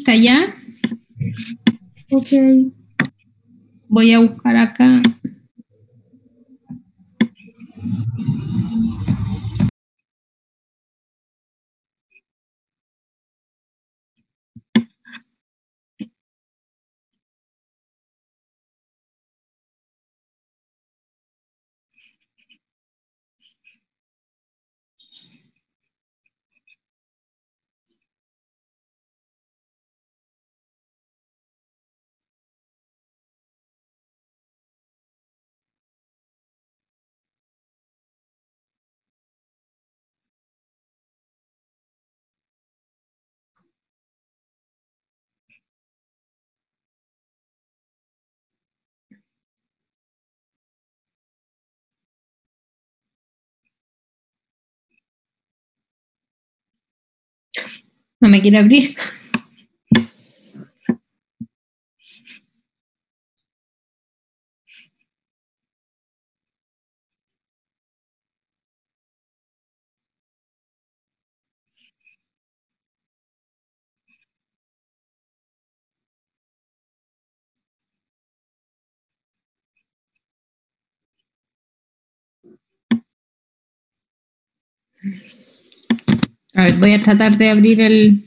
lista ya. Ok. Voy a buscar acá. No me quiere abrir. A ver, voy a tratar de abrir el...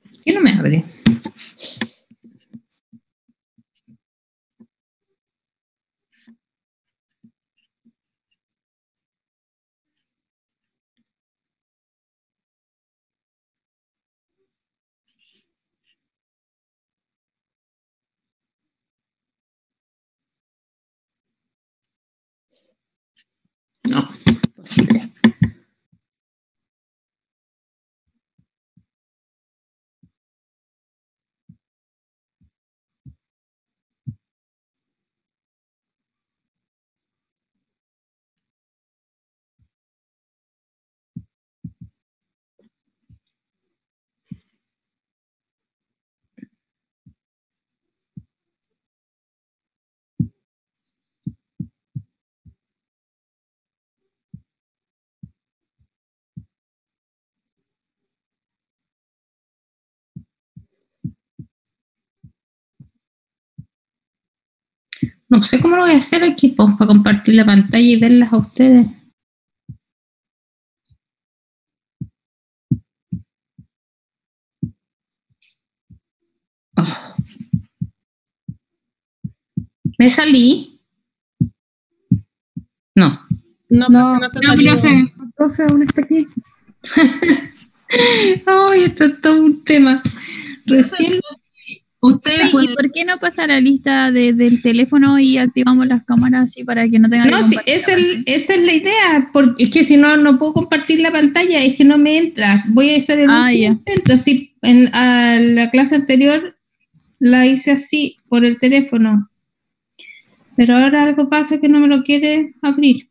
¿Por qué no me abre? No, posible. No sé cómo lo voy a hacer aquí, pues, para compartir la pantalla y verlas a ustedes. Oh. ¿Me salí? No. No, no se salió. profe. Profe, aún está aquí. Ay, esto es todo un tema. Recién... Usted ¿Y por qué no pasa la lista del teléfono y activamos las cámaras así para que no tenga que No, sí, compartir esa la pantalla? es la idea, porque es que si no, no puedo compartir la pantalla, es que no me entra. Voy a hacer el último Ya. intento. Sí, a la clase anterior la hice así, por el teléfono. Pero ahora algo pasa que no me lo quiere abrir.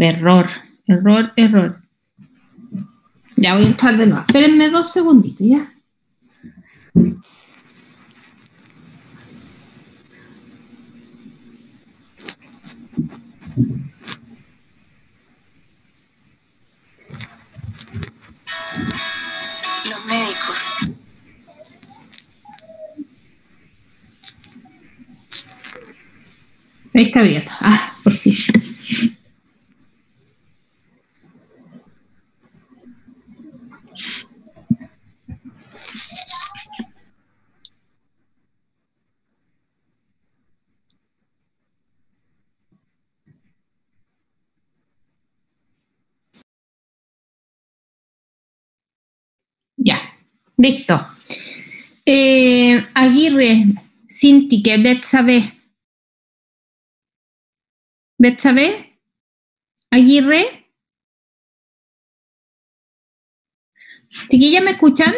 Error, error, error. Ya voy a entrar de nuevo. Espérenme 2 segunditos, ya. Los médicos. Ahí está abierto. Ah, por fin. Ya, listo. Aguirre, Cintique, Betsabe. ¿Betsabe? Aguirre. ¿Chiquillas me escuchan?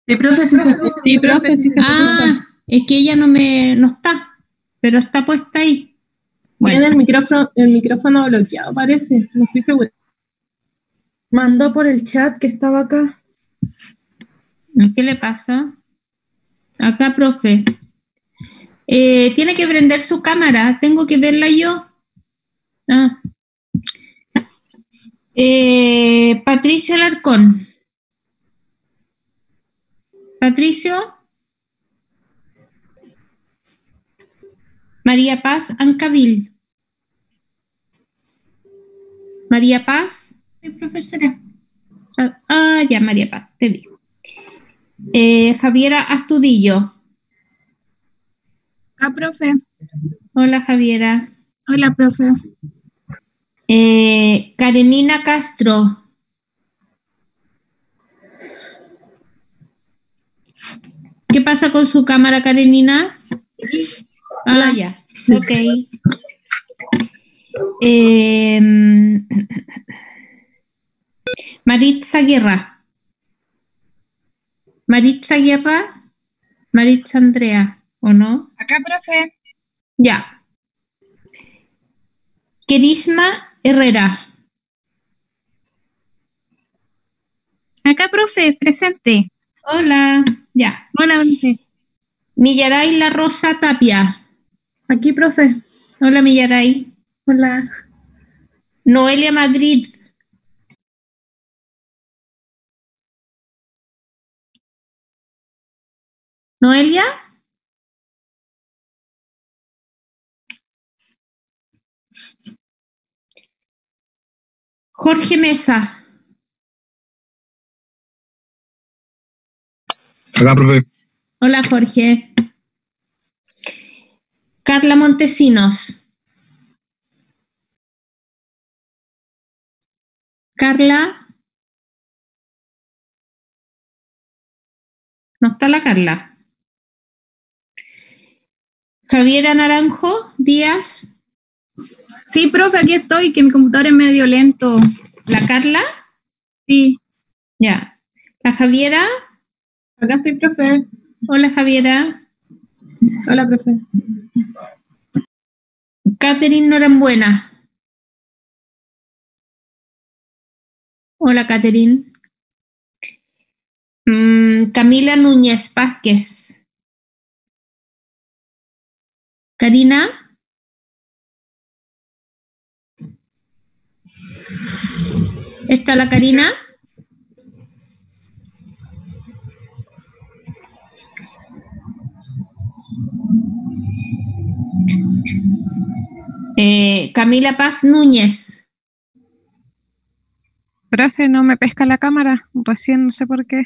Sí, profe, sí se escucha. Sí, profe, sí se escucha. Ah, es que ella no está, pero está puesta ahí. Tiene Bueno, el micrófono bloqueado, parece. No estoy segura. Mandó por el chat que estaba acá. ¿qué le pasa? Acá, profe. Tiene que prender su cámara. Tengo que verla yo. Ah. Patricio Alarcón. Patricio. María Paz Ancavil. María Paz. Sí, profesora. Ya, María Paz, te vi. Javiera Astudillo. Ah, profe. Hola, Javiera. Hola, profe. Karenina Castro. ¿Qué pasa con su cámara, Karenina? Ah, ya. Ok. Maritza Guerra. Maritza Guerra. Maritza Andrea, ¿o no? Acá, profe. Ya. Kerisma Herrera. Acá, profe, presente. Hola. Ya. Hola, profe. Millaray La Rosa Tapia. Aquí, profe. Hola, Millaray. Hola. Noelia Madrid. Noelia. Jorge Mesa. Acá, profe. Hola, Jorge. Carla Montesinos. Carla. No está la Carla. Javiera Naranjo Díaz. Sí, profe, aquí estoy, que mi computador es medio lento. ¿La Carla? Sí. Ya. ¿La Javiera? Acá estoy, profe. Hola, Javiera. Hola, profe. Catherine Norambuena. Hola, Catherine. Camila Núñez Vázquez. Karina. ¿Está la Karina? Camila Paz Núñez. Profe, no me pesca la cámara, recién no sé por qué.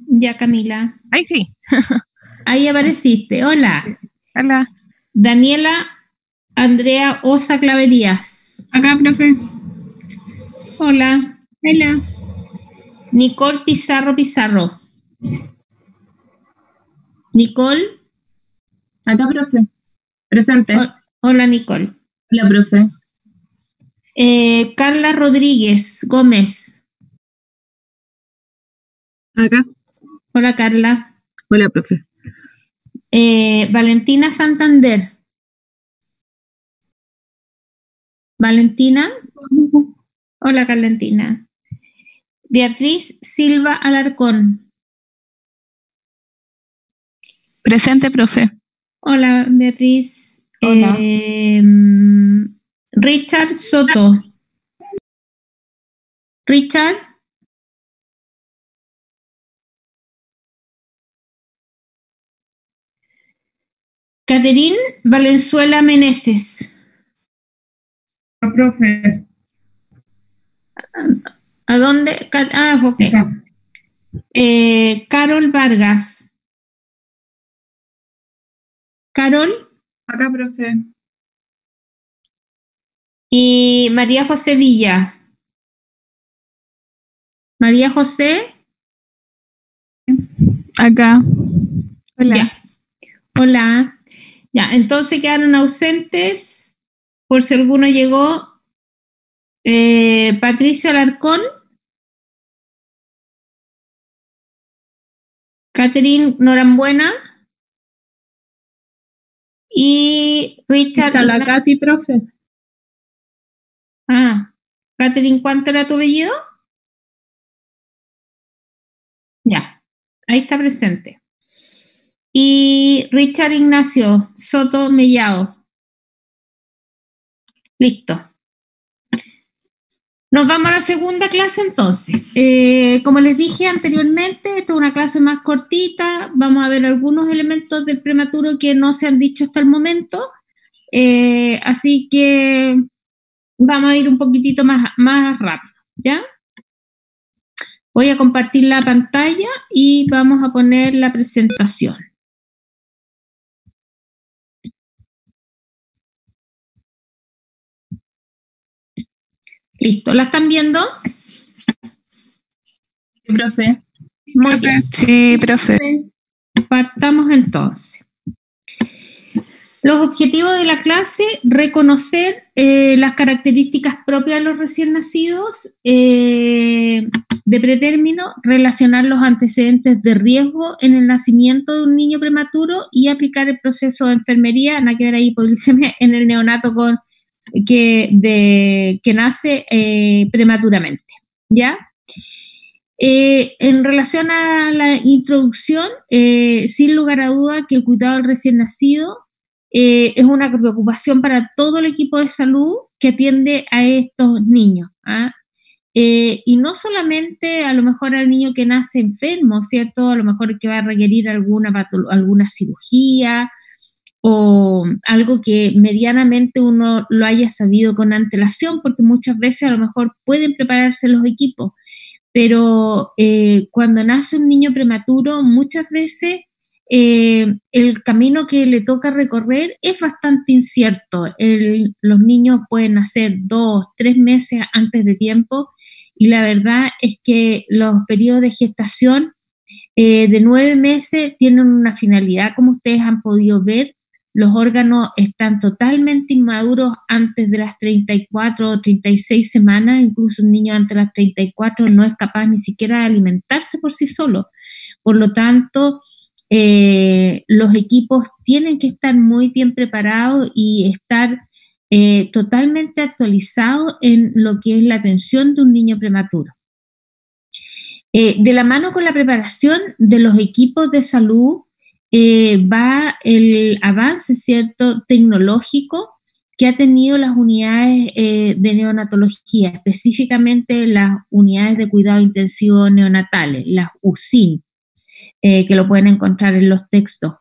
Ya, Camila. Ahí sí. Ahí apareciste. Hola. Hola. Daniela Andrea Osa Claverías. Acá, profe. Hola. Hola. Nicole Pizarro Pizarro. Nicole. Acá, profe. Presente. Hola, Nicole. Hola, profe. Carla Rodríguez Gómez. Acá. Hola, Carla. Hola, profe. Valentina Santander. Valentina. Hola, Valentina. Beatriz Silva Alarcón. Presente, profe. Hola, Beatriz. Hola. Richard Soto. Richard. Caterín Valenzuela Meneses. Profe. ¿A dónde? Ok. Carol Vargas. Carol. Acá, profe. Y María José Villa. María José. Acá. Hola. Ya. Hola. Ya, entonces quedaron ausentes, por si alguno llegó, Patricio Alarcón Catherine Norambuena y Richard. Está la Katy, profe. Catherine, ¿cuánto era tu apellido? Ya, ahí está presente. Y Richard Ignacio Soto Mellado. Listo. Nos vamos a la segunda clase entonces. Como les dije anteriormente, esta es una clase más cortita. Vamos a ver algunos elementos del prematuro que no se han dicho hasta el momento. Así que vamos a ir un poquitito más rápido, ¿ya? Voy a compartir la pantalla y vamos a poner la presentación. Listo, ¿la están viendo? Sí, profe. Muy bien. Sí, profe. Partamos entonces. Los objetivos de la clase: reconocer las características propias de los recién nacidos de pretérmino, relacionar los antecedentes de riesgo en el nacimiento de un niño prematuro y aplicar el proceso de enfermería, nada que ver ahí, hipoglicemia, en el neonato que nace prematuramente, ¿ya? En relación a la introducción, sin lugar a duda que el cuidado del recién nacido es una preocupación para todo el equipo de salud que atiende a estos niños, y no solamente a lo mejor al niño que nace enfermo, ¿cierto? A lo mejor que va a requerir alguna cirugía o algo que medianamente uno lo haya sabido con antelación, porque muchas veces a lo mejor pueden prepararse los equipos, pero cuando nace un niño prematuro, muchas veces el camino que le toca recorrer es bastante incierto. Los niños pueden nacer 2, 3 meses antes de tiempo, y la verdad es que los periodos de gestación de 9 meses tienen una finalidad, como ustedes han podido ver. Los órganos están totalmente inmaduros antes de las 34 o 36 semanas, incluso un niño antes de las 34 no es capaz ni siquiera de alimentarse por sí solo. Por lo tanto, los equipos tienen que estar muy bien preparados y estar totalmente actualizados en lo que es la atención de un niño prematuro. De la mano con la preparación de los equipos de salud, va el avance, ¿cierto?, tecnológico que ha tenido las unidades de neonatología, específicamente las unidades de cuidado intensivo neonatales, las UCIN, que lo pueden encontrar en los textos.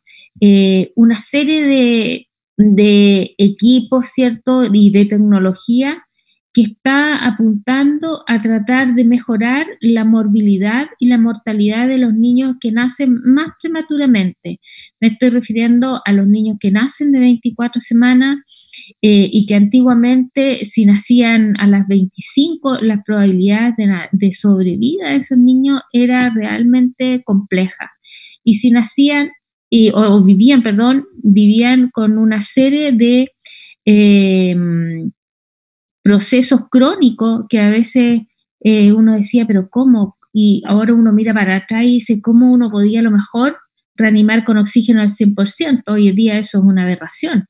Una serie de equipos, ¿cierto?, y de tecnología que está apuntando a tratar de mejorar la morbilidad y la mortalidad de los niños que nacen más prematuramente. Me estoy refiriendo a los niños que nacen de 24 semanas y que antiguamente, si nacían a las 25, las probabilidades de sobrevida de esos niños era realmente compleja. Y si nacían, vivían con una serie de procesos crónicos que a veces uno decía, pero ¿cómo? Y ahora uno mira para atrás y dice, ¿cómo uno podía a lo mejor reanimar con oxígeno al 100%? Hoy en día eso es una aberración.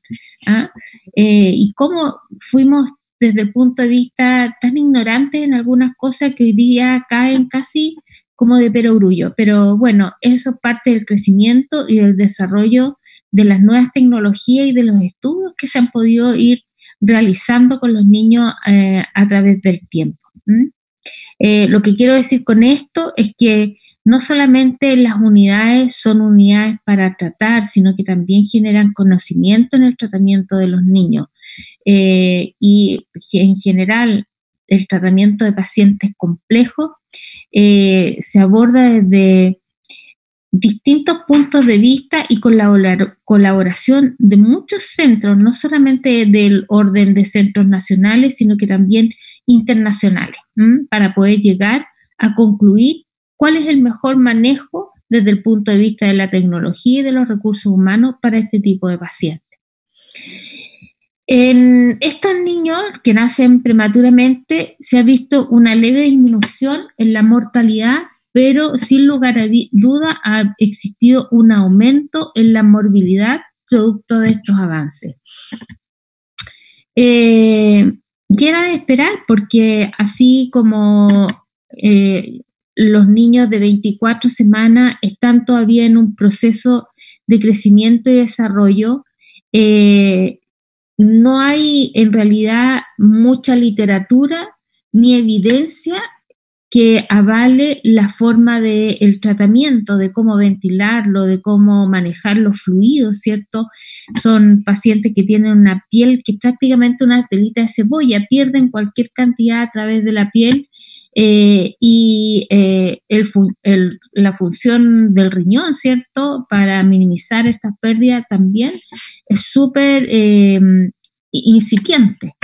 Y cómo fuimos desde el punto de vista tan ignorantes en algunas cosas que hoy día caen casi como de perogrullo. Pero bueno, eso es parte del crecimiento y del desarrollo de las nuevas tecnologías y de los estudios que se han podido ir realizando con los niños a través del tiempo. Lo que quiero decir con esto es que no solamente las unidades son unidades para tratar, sino que también generan conocimiento en el tratamiento de los niños. Y en general, el tratamiento de pacientes complejos se aborda desde distintos puntos de vista y con la colaboración de muchos centros, no solamente del orden de centros nacionales, sino que también internacionales, para poder llegar a concluir cuál es el mejor manejo desde el punto de vista de la tecnología y de los recursos humanos para este tipo de pacientes. En estos niños que nacen prematuramente se ha visto una leve disminución en la mortalidad pero sin lugar a duda ha existido un aumento en la morbilidad producto de estos avances. Y era de esperar, porque así como los niños de 24 semanas están todavía en un proceso de crecimiento y desarrollo, no hay en realidad mucha literatura ni evidencia que avale la forma del tratamiento, de cómo ventilarlo, de cómo manejar los fluidos, ¿cierto? Son pacientes que tienen una piel que es prácticamente una telita de cebolla, pierden cualquier cantidad a través de la piel la función del riñón, ¿cierto? Para minimizar estas pérdidas también es súper incipiente.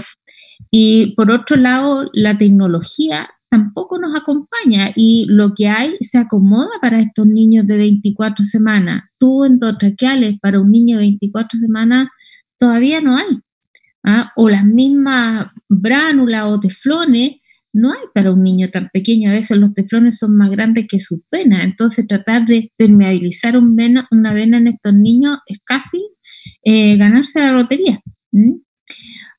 Y por otro lado, la tecnología tampoco nos acompaña y lo que hay se acomoda para estos niños de 24 semanas. Tubos endotraqueales para un niño de 24 semanas todavía no hay. O las mismas bránulas o teflones no hay para un niño tan pequeño. A veces los teflones son más grandes que sus venas. Entonces tratar de permeabilizar una vena en estos niños es casi ganarse la lotería.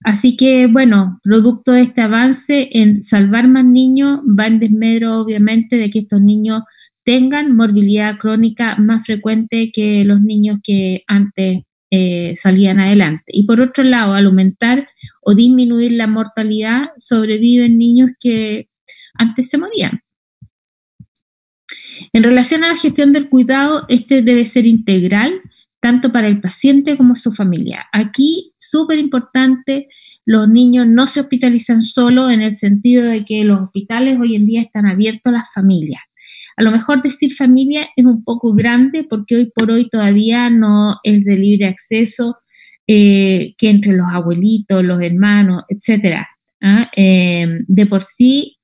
Así que, bueno, producto de este avance en salvar más niños, va en desmedro, obviamente, de que estos niños tengan morbilidad crónica más frecuente que los niños que antes salían adelante. Y por otro lado, al aumentar o disminuir la mortalidad, sobreviven niños que antes se morían. En relación a la gestión del cuidado, este debe ser integral, tanto para el paciente como su familia. Aquí, súper importante, los niños no se hospitalizan solo en el sentido de que los hospitales hoy en día están abiertos a las familias. A lo mejor decir familia es un poco grande porque hoy por hoy todavía no es de libre acceso que entre los abuelitos, los hermanos, etcétera. De por sí,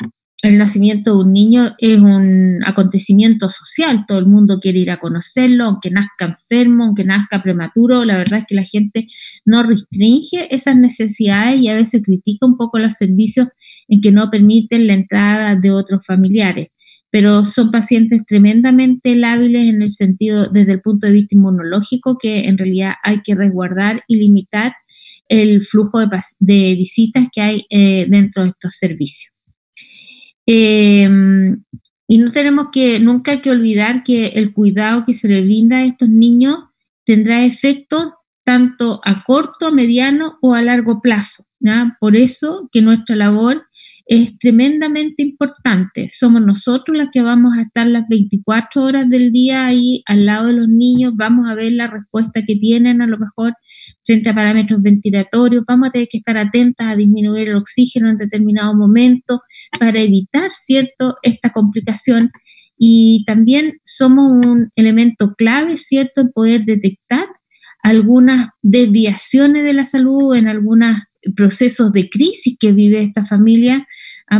el nacimiento de un niño es un acontecimiento social, todo el mundo quiere ir a conocerlo, aunque nazca enfermo, aunque nazca prematuro, la verdad es que la gente no restringe esas necesidades y a veces critica un poco los servicios en que no permiten la entrada de otros familiares, pero son pacientes tremendamente lábiles en el sentido, desde el punto de vista inmunológico, que en realidad hay que resguardar y limitar el flujo de visitas que hay dentro de estos servicios. Y no tenemos nunca que olvidar que el cuidado que se le brinda a estos niños tendrá efectos tanto a corto, a mediano o a largo plazo, ¿ya? Por eso que nuestra labor es tremendamente importante. Somos nosotros las que vamos a estar las 24 horas del día ahí al lado de los niños, vamos a ver la respuesta que tienen a lo mejor frente a parámetros ventilatorios, vamos a tener que estar atentas a disminuir el oxígeno en determinado momento para evitar, ¿cierto?, esta complicación. Y también somos un elemento clave, ¿cierto?, en poder detectar algunas desviaciones de la salud en algunos procesos de crisis que vive esta familia,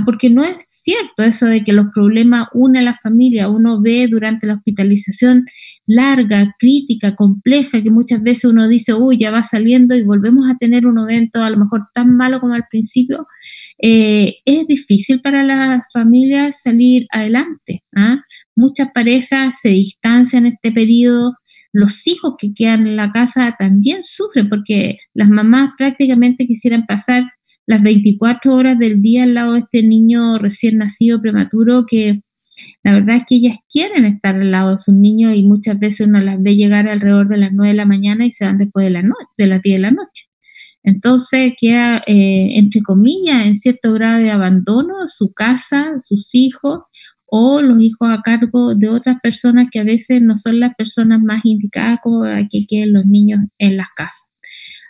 porque no es cierto eso de que los problemas unen a la familia. Uno ve durante la hospitalización larga, crítica, compleja, que muchas veces uno dice, uy, ya va saliendo y volvemos a tener un evento a lo mejor tan malo como al principio. Es difícil para las familias salir adelante. Muchas parejas se distancian en este periodo. Los hijos que quedan en la casa también sufren porque las mamás prácticamente quisieran pasar las 24 horas del día al lado de este niño recién nacido prematuro, que la verdad es que ellas quieren estar al lado de sus niños y muchas veces uno las ve llegar alrededor de las 9 de la mañana y se van después de las 10 de la noche. Entonces queda, entre comillas, en cierto grado de abandono su casa, sus hijos, o los hijos a cargo de otras personas que a veces no son las personas más indicadas como para que queden los niños en las casas.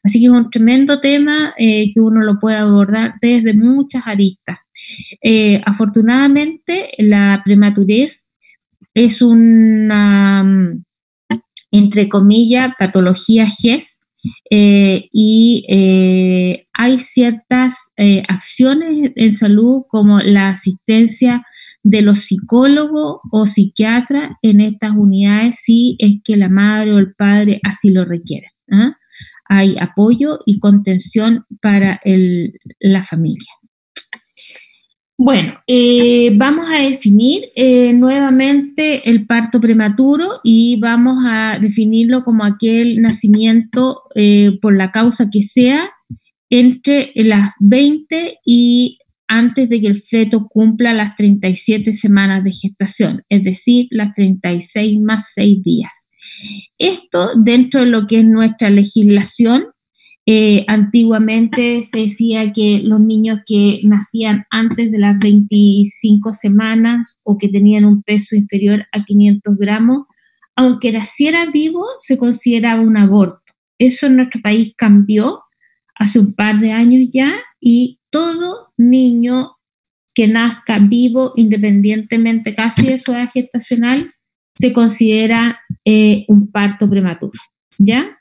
Así que es un tremendo tema que uno lo puede abordar desde muchas aristas. Afortunadamente, la prematurez es una, entre comillas, patología GES, y hay ciertas acciones en salud como la asistencia de los psicólogos o psiquiatras en estas unidades si es que la madre o el padre así lo requieren. Hay apoyo y contención para la familia. Bueno, vamos a definir nuevamente el parto prematuro y vamos a definirlo como aquel nacimiento por la causa que sea entre las 20 y antes de que el feto cumpla las 37 semanas de gestación, es decir, las 36 más 6 días. Esto dentro de lo que es nuestra legislación. Antiguamente se decía que los niños que nacían antes de las 25 semanas o que tenían un peso inferior a 500 gramos, aunque naciera vivo, se consideraba un aborto. Eso en nuestro país cambió hace un par de años ya y todo niño que nazca vivo, independientemente casi de su edad gestacional, se considera un parto prematuro, ¿ya?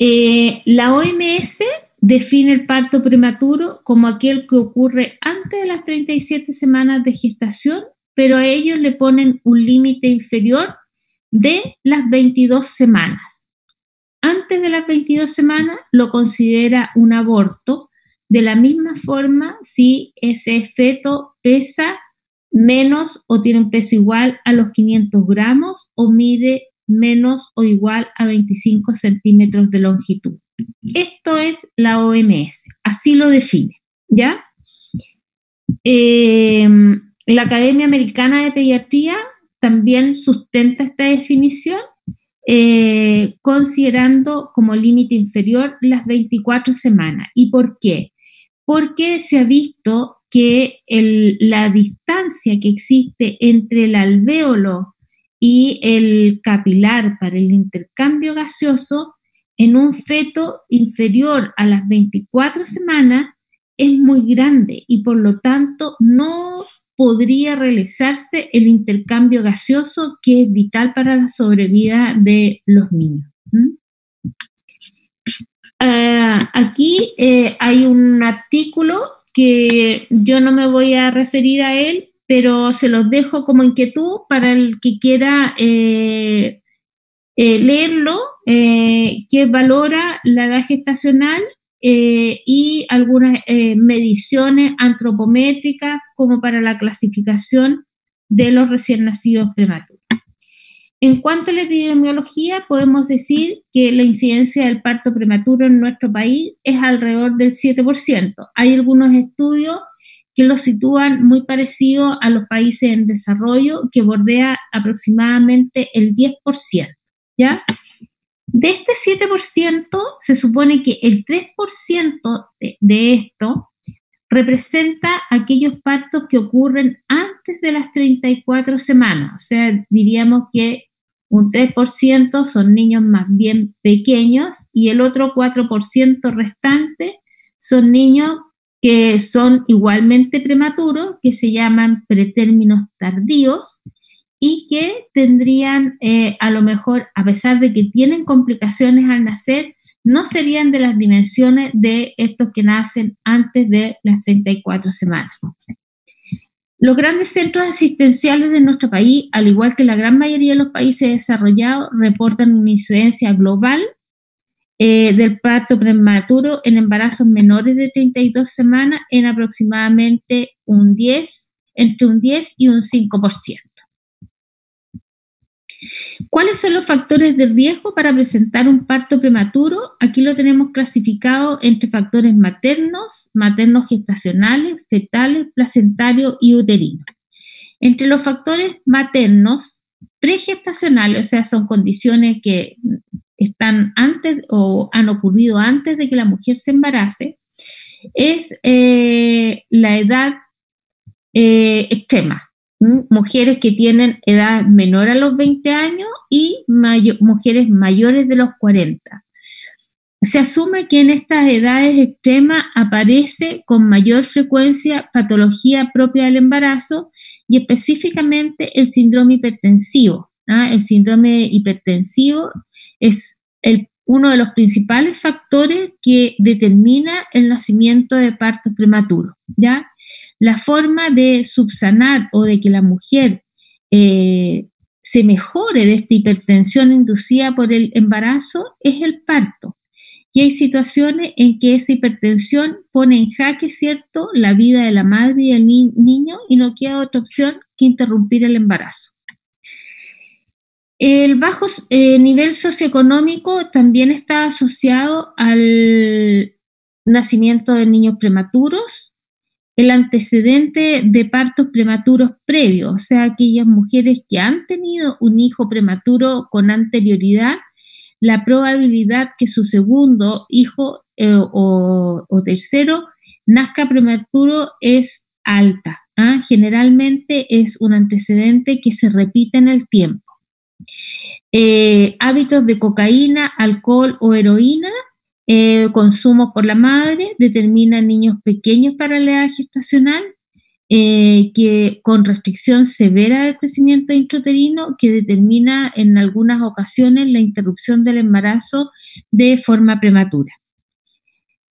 La OMS define el parto prematuro como aquel que ocurre antes de las 37 semanas de gestación, pero a ellos le ponen un límite inferior de las 22 semanas. Antes de las 22 semanas lo considera un aborto, de la misma forma si ese feto pesa menos o tiene un peso igual a los 500 gramos o mide menos o igual a 25 centímetros de longitud. Esto es la OMS, así lo define, ¿ya? La Academia Americana de Pediatría también sustenta esta definición, considerando como límite inferior las 24 semanas. ¿Y por qué? Porque se ha visto que la distancia que existe entre el alvéolo y el capilar para el intercambio gaseoso en un feto inferior a las 24 semanas es muy grande y por lo tanto no podría realizarse el intercambio gaseoso que es vital para la sobrevida de los niños. Aquí hay un artículo que yo no me voy a referir a él, pero se los dejo como inquietud para el que quiera leerlo, que valora la edad gestacional y algunas mediciones antropométricas como para la clasificación de los recién nacidos prematuros. En cuanto a la epidemiología, podemos decir que la incidencia del parto prematuro en nuestro país es alrededor del 7%. Hay algunos estudios que lo sitúan muy parecido a los países en desarrollo, que bordea aproximadamente el 10%, ¿ya? De este 7%, se supone que el 3% de esto representa aquellos partos que ocurren antes de las 34 semanas. O sea, diríamos que un 3% son niños más bien pequeños y el otro 4% restante son niños que son igualmente prematuros, que se llaman pretérminos tardíos y que tendrían a lo mejor, a pesar de que tienen complicaciones al nacer, no serían de las dimensiones de estos que nacen antes de las 34 semanas. Los grandes centros asistenciales de nuestro país, al igual que la gran mayoría de los países desarrollados, reportan una incidencia global del parto prematuro en embarazos menores de 32 semanas en aproximadamente entre un 10 y un 5%. ¿Cuáles son los factores de riesgo para presentar un parto prematuro? Aquí lo tenemos clasificado entre factores maternos, maternos gestacionales, fetales, placentarios y uterinos. Entre los factores maternos, pregestacionales, o sea, son condiciones que están antes o han ocurrido antes de que la mujer se embarace, es la edad extrema. Mujeres que tienen edad menor a los 20 años y mujeres mayores de los 40. Se asume que en estas edades extremas aparece con mayor frecuencia patología propia del embarazo y específicamente el síndrome hipertensivo. El síndrome hipertensivo es uno de los principales factores que determina el nacimiento de partos prematuros, ¿ya? La forma de subsanar o de que la mujer se mejore de esta hipertensión inducida por el embarazo es el parto. y hay situaciones en que esa hipertensión pone en jaque, ¿cierto?, la vida de la madre y del niño y no queda otra opción que interrumpir el embarazo. El bajo nivel socioeconómico también está asociado al nacimiento de niños prematuros, el antecedente de partos prematuros previos, o sea, aquellas mujeres que han tenido un hijo prematuro con anterioridad, la probabilidad que su segundo hijo o tercero nazca prematuro es alta. Generalmente es un antecedente que se repite en el tiempo. Hábitos de cocaína, alcohol o heroína, consumo por la madre, determinan niños pequeños para la edad gestacional, que con restricción severa del crecimiento intrauterino, que determina en algunas ocasiones la interrupción del embarazo de forma prematura.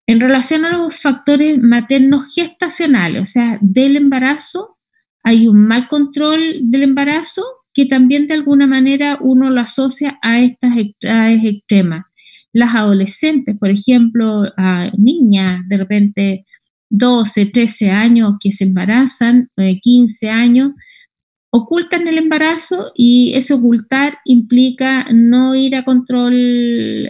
En relación a los factores maternos gestacionales, o sea, del embarazo, hay un mal control del embarazo que también de alguna manera uno lo asocia a estas edades extremas. Las adolescentes, por ejemplo, niñas de repente 12, 13 años que se embarazan, 15 años, ocultan el embarazo y ese ocultar implica no ir a control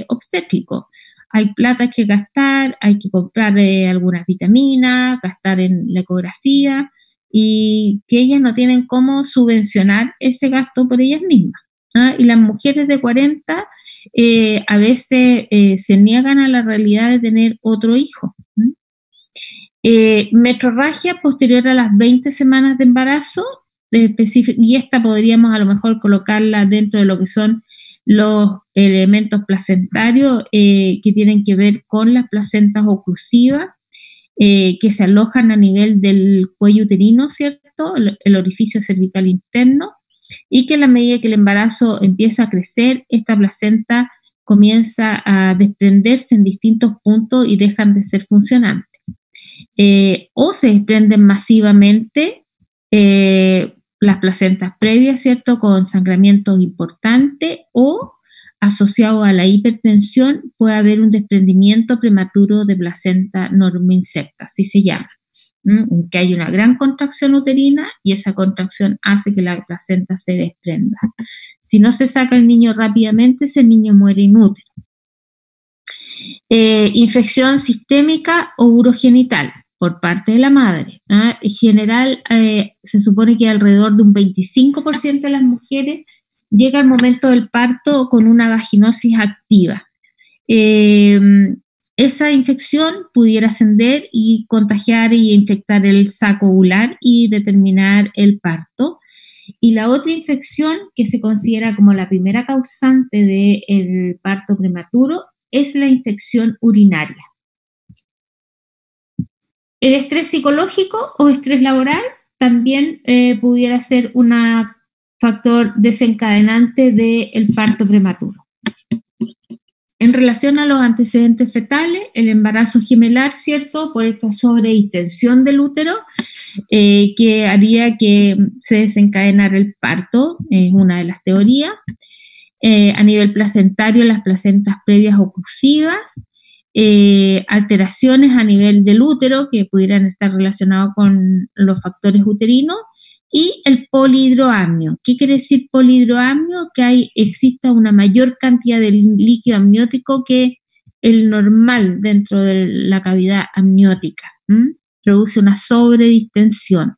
obstétrico. Hay plata que gastar, hay que comprar algunas vitaminas, gastar en la ecografía y que ellas no tienen cómo subvencionar ese gasto por ellas mismas. Y las mujeres de 40 a veces se niegan a la realidad de tener otro hijo. Metrorragia posterior a las 20 semanas de embarazo, y esta podríamos a lo mejor colocarla dentro de lo que son los elementos placentarios que tienen que ver con las placentas oclusivas, que se alojan a nivel del cuello uterino, ¿cierto?, el orificio cervical interno, y que a la medida que el embarazo empieza a crecer, esta placenta comienza a desprenderse en distintos puntos y dejan de ser funcionantes. O se desprenden masivamente las placentas previas, ¿cierto?, con sangramientos importantes, o asociado a la hipertensión puede haber un desprendimiento prematuro de placenta normoinsecta, así se llama, en que hay una gran contracción uterina y esa contracción hace que la placenta se desprenda. Si no se saca el niño rápidamente, ese niño muere inútero. Infección sistémica o urogenital por parte de la madre. En general, se supone que alrededor de un 25% de las mujeres llega al momento del parto con una vaginosis activa. Esa infección pudiera ascender y contagiar y infectar el saco ovular y determinar el parto. Y la otra infección que se considera como la primera causante del parto prematuro es la infección urinaria. El estrés psicológico o estrés laboral también pudiera ser un factor desencadenante del parto prematuro. En relación a los antecedentes fetales, el embarazo gemelar, ¿cierto?, por esta sobredistensión del útero, que haría que se desencadenara el parto, es una de las teorías. A nivel placentario, las placentas previas oclusivas, alteraciones a nivel del útero que pudieran estar relacionados con los factores uterinos, y el polihidroamnio. ¿Qué quiere decir polihidroamnio? Que exista una mayor cantidad de líquido amniótico que el normal dentro de la cavidad amniótica. Produce una sobredistensión.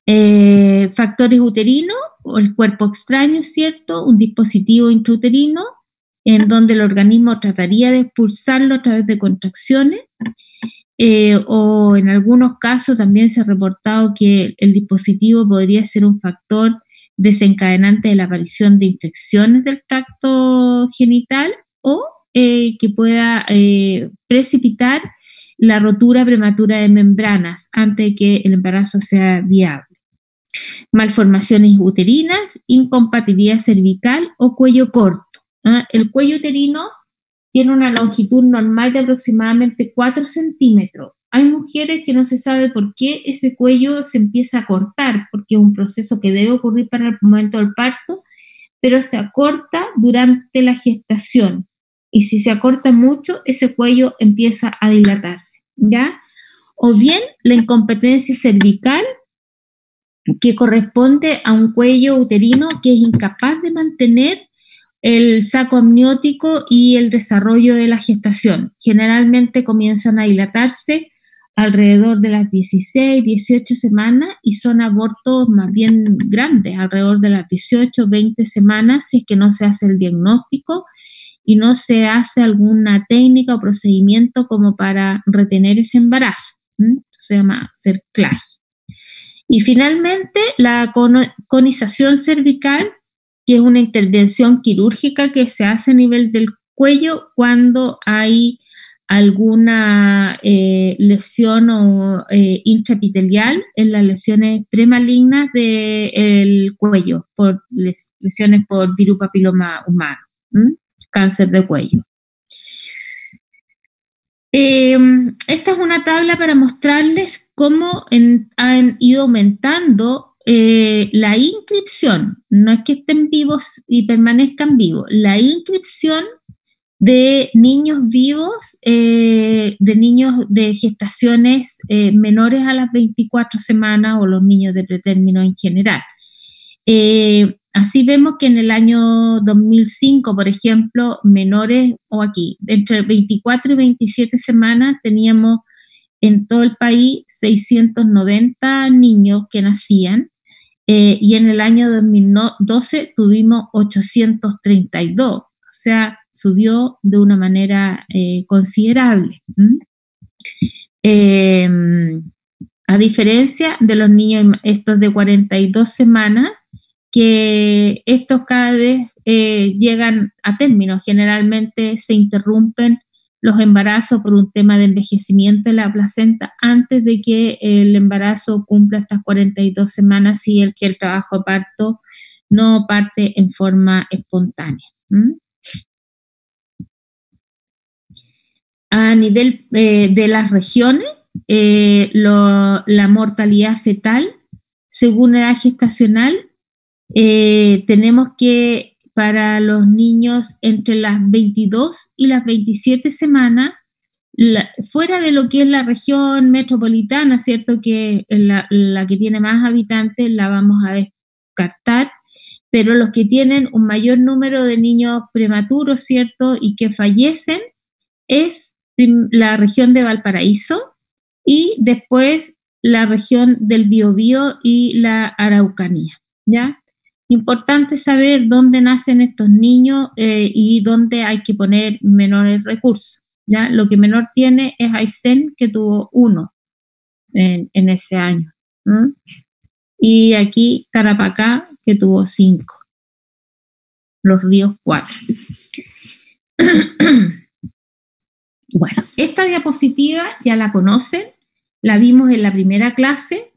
Factores uterinos o el cuerpo extraño, ¿cierto? Un dispositivo intrauterino en donde el organismo trataría de expulsarlo a través de contracciones, o en algunos casos también se ha reportado que el dispositivo podría ser un factor desencadenante de la aparición de infecciones del tracto genital, o que pueda precipitar la rotura prematura de membranas antes de que el embarazo sea viable. Malformaciones uterinas, incompatibilidad cervical o cuello corto. El cuello uterino tiene una longitud normal de aproximadamente 4 centímetros. Hay mujeres que no se sabe por qué ese cuello se empieza a cortar, porque es un proceso que debe ocurrir para el momento del parto, pero se acorta durante la gestación. y si se acorta mucho, ese cuello empieza a dilatarse, ¿ya? O bien la incompetencia cervical, que corresponde a un cuello uterino que es incapaz de mantener el saco amniótico y el desarrollo de la gestación. Generalmente comienzan a dilatarse alrededor de las 16, 18 semanas y son abortos más bien grandes, alrededor de las 18, 20 semanas, si es que no se hace el diagnóstico y no se hace alguna técnica o procedimiento como para retener ese embarazo. Se llama cerclaje. Y finalmente, la conización cervical, que es una intervención quirúrgica que se hace a nivel del cuello cuando hay alguna lesión o intraepitelial en las lesiones premalignas del cuello, por lesiones por virus papiloma humano, cáncer de cuello. Esta es una tabla para mostrarles cómo han ido aumentando la inscripción, no es que estén vivos y permanezcan vivos, la inscripción de niños vivos, de niños de gestaciones menores a las 24 semanas o los niños de pretérmino en general. Así vemos que en el año 2005, por ejemplo, menores, o aquí, entre 24 y 27 semanas teníamos en todo el país 690 niños que nacían, y en el año 2012 tuvimos 832, o sea, subió de una manera considerable. A diferencia de los niños estos de 42 semanas, que estos cada vez llegan a término. Generalmente se interrumpen los embarazos por un tema de envejecimiento de la placenta antes de que el embarazo cumpla estas 42 semanas si el trabajo de parto no parte en forma espontánea. A nivel de las regiones, la mortalidad fetal según edad gestacional, tenemos que para los niños entre las 22 y las 27 semanas, fuera de lo que es la región metropolitana, ¿cierto? Que la que tiene más habitantes la vamos a descartar, pero los que tienen un mayor número de niños prematuros, ¿cierto? Y que fallecen es la región de Valparaíso y después la región del Biobío y la Araucanía, ¿ya? Importante saber dónde nacen estos niños y dónde hay que poner menores recursos, ¿ya? Lo que menor tiene es Aysén, que tuvo 1 en ese año, ¿no? Y aquí Tarapacá, que tuvo 5. Los Ríos 4. Bueno, esta diapositiva ya la conocen, la vimos en la primera clase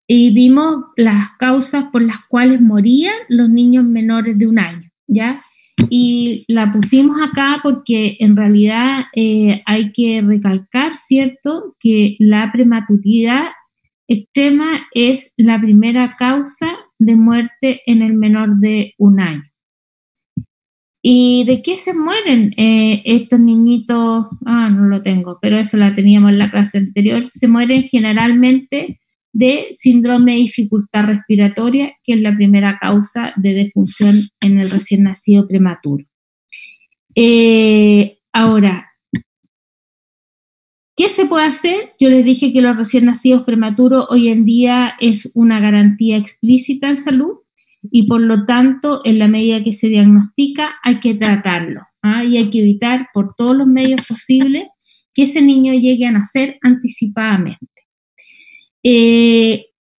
y vimos las causas por las cuales morían los niños menores de 1 año, ¿ya? Y la pusimos acá porque en realidad hay que recalcar, ¿cierto?, que la prematuridad extrema es la primera causa de muerte en el menor de 1 año. ¿Y de qué se mueren estos niñitos? No lo tengo, pero eso la teníamos en la clase anterior. Se mueren generalmente de síndrome de dificultad respiratoria, que es la primera causa de defunción en el recién nacido prematuro. Ahora, ¿qué se puede hacer? Yo les dije que los recién nacidos prematuros hoy en día es una garantía explícita en salud y por lo tanto, en la medida que se diagnostica, hay que tratarlo, y hay que evitar por todos los medios posibles que ese niño llegue a nacer anticipadamente.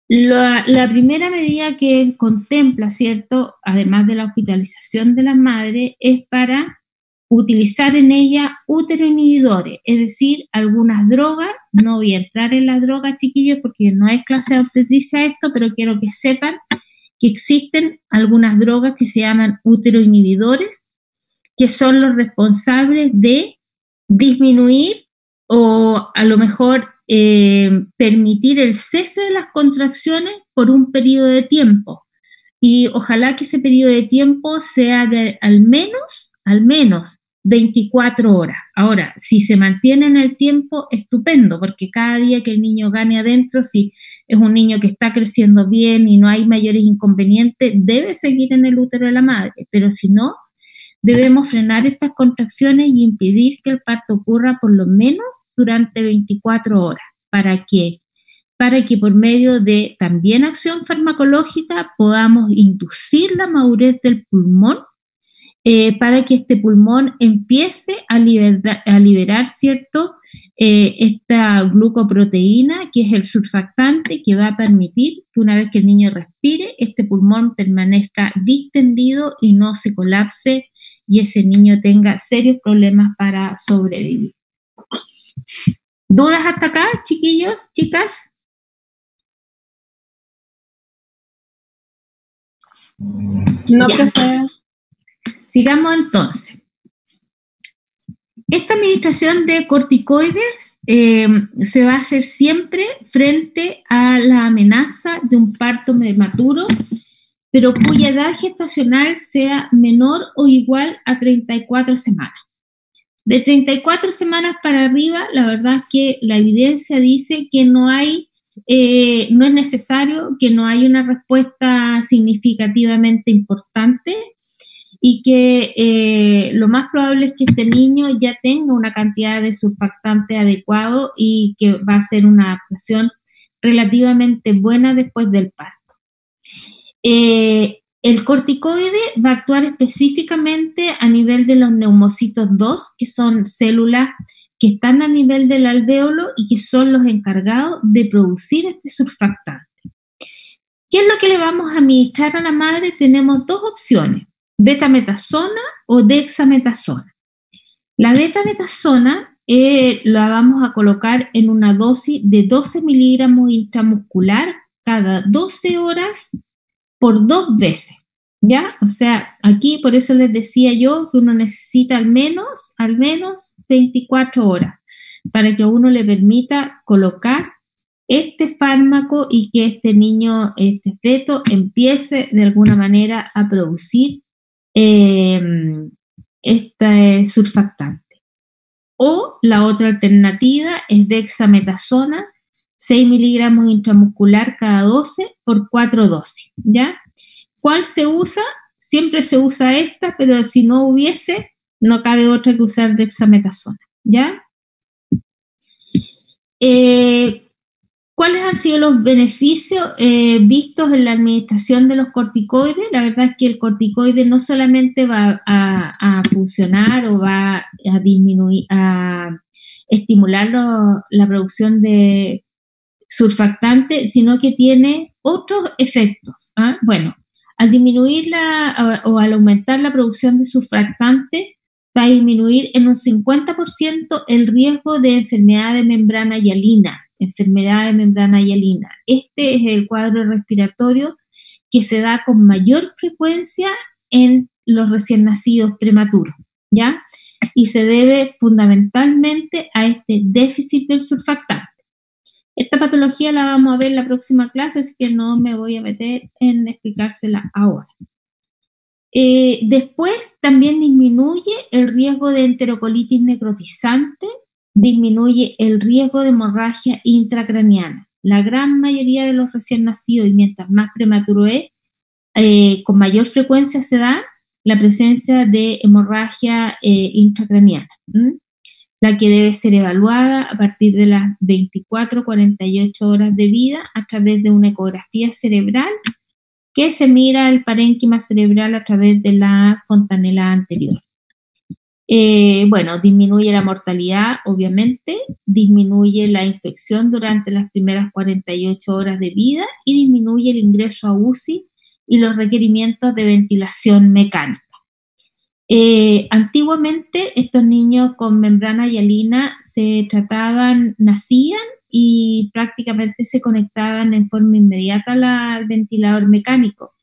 La primera medida que contempla, ¿cierto?, además de la hospitalización de la madre, es para utilizar en ella útero-inhibidores, es decir, algunas drogas. No voy a entrar en las drogas, chiquillos, porque no es clase de obstetricia esto, pero quiero que sepan que existen algunas drogas que se llaman útero-inhibidores, que son los responsables de disminuir o a lo mejor permitir el cese de las contracciones por un periodo de tiempo. Y ojalá que ese periodo de tiempo sea de al menos 24 horas. Ahora, si se mantiene en el tiempo, estupendo, porque cada día que el niño gane adentro, si es un niño que está creciendo bien y no hay mayores inconvenientes, debe seguir en el útero de la madre, pero si no, debemos frenar estas contracciones y impedir que el parto ocurra por lo menos durante 24 horas. ¿Para qué? Para que por medio de también acción farmacológica podamos inducir la madurez del pulmón, para que este pulmón empiece a liberar, ¿cierto? Esta glucoproteína, que es el surfactante, que va a permitir que una vez que el niño respire, este pulmón permanezca distendido y no se colapse y ese niño tenga serios problemas para sobrevivir. ¿Dudas hasta acá, chiquillos, chicas? No, profe. Sigamos entonces. Esta administración de corticoides se va a hacer siempre frente a la amenaza de un parto prematuro, pero cuya edad gestacional sea menor o igual a 34 semanas. De 34 semanas para arriba, la verdad es que la evidencia dice que no es necesario, que no hay una respuesta significativamente importante, y que lo más probable es que este niño ya tenga una cantidad de surfactante adecuado y que va a ser una adaptación relativamente buena después del parto. El corticoide va a actuar específicamente a nivel de los neumocitos 2, que son células que están a nivel del alvéolo y que son los encargados de producir este surfactante. ¿Qué es lo que le vamos a administrar a la madre? Tenemos dos opciones: betametasona o dexametasona. La betametasona la vamos a colocar en una dosis de 12 miligramos intramuscular cada 12 horas por 2 veces, ¿ya? O sea, aquí por eso les decía yo que uno necesita al menos 24 horas para que a uno le permita colocar este fármaco y que este niño, este feto, empiece de alguna manera a producir este surfactante. O la otra alternativa es dexametasona, 6 miligramos intramuscular cada 12 por 4 dosis, ¿ya? ¿Cuál se usa? Siempre se usa esta, pero si no hubiese, no cabe otra que usar dexametasona, ¿ya? ¿Cuáles han sido los beneficios vistos en la administración de los corticoides? La verdad es que el corticoide no solamente va a funcionar o va a disminuir, a estimular la producción de surfactante, sino que tiene otros efectos. Bueno, al disminuir o al aumentar la producción de surfactante, va a disminuir en un 50% el riesgo de enfermedad de membrana hialina. Este es el cuadro respiratorio que se da con mayor frecuencia en los recién nacidos prematuros, ¿ya? Y se debe fundamentalmente a este déficit del surfactante. Esta patología la vamos a ver en la próxima clase, así que no me voy a meter en explicársela ahora. Después también disminuye el riesgo de enterocolitis necrotizante, disminuye el riesgo de hemorragia intracraniana. La gran mayoría de los recién nacidos, y mientras más prematuro es, con mayor frecuencia se da la presencia de hemorragia intracraniana, la que debe ser evaluada a partir de las 24-48 horas de vida a través de una ecografía cerebral que se mira el parénquima cerebral a través de la fontanela anterior. Bueno, disminuye la mortalidad, obviamente, disminuye la infección durante las primeras 48 horas de vida y disminuye el ingreso a UCI y los requerimientos de ventilación mecánica. Antiguamente estos niños con membrana hialina se trataban, nacían y prácticamente se conectaban en forma inmediata al ventilador mecánico,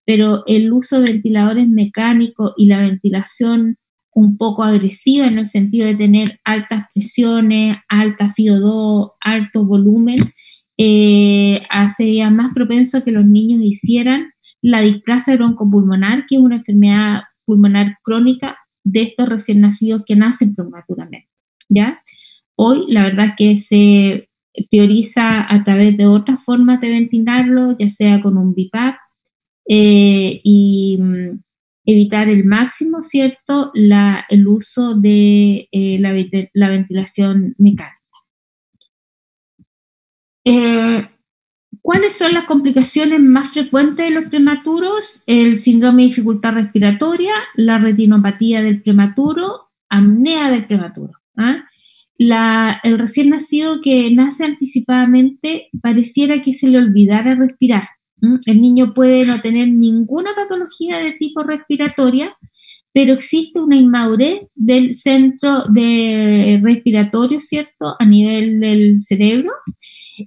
pero el uso de ventiladores mecánicos y la ventilación un poco agresiva en el sentido de tener altas presiones, alta FiO2, alto volumen, sería más propenso a que los niños hicieran la displasia broncopulmonar, que es una enfermedad pulmonar crónica de estos recién nacidos que nacen prematuramente, ¿ya? Hoy la verdad que se prioriza a través de otras formas de ventilarlo, ya sea con un BiPAP, y evitar el máximo, ¿cierto?, el uso de la ventilación mecánica. ¿Cuáles son las complicaciones más frecuentes de los prematuros? El síndrome de dificultad respiratoria, la retinopatía del prematuro, apnea del prematuro. El recién nacido que nace anticipadamente pareciera que se le olvidara respirar. El niño puede no tener ninguna patología de tipo respiratoria, pero existe una inmadurez del centro respiratorio, ¿cierto?, a nivel del cerebro,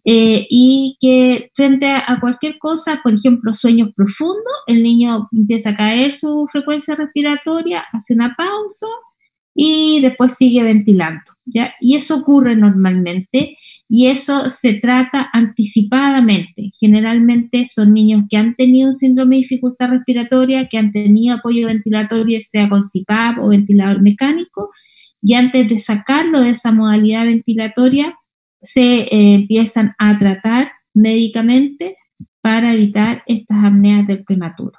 y que frente a cualquier cosa, por ejemplo, sueños profundos, el niño empieza a caer su frecuencia respiratoria, hace una pausa y después sigue ventilando, ¿ya? Y eso ocurre normalmente y eso se trata anticipadamente. Generalmente son niños que han tenido un síndrome de dificultad respiratoria, que han tenido apoyo ventilatorio, sea con CPAP o ventilador mecánico, y antes de sacarlo de esa modalidad ventilatoria, se empiezan a tratar médicamente para evitar estas apneas del prematuro.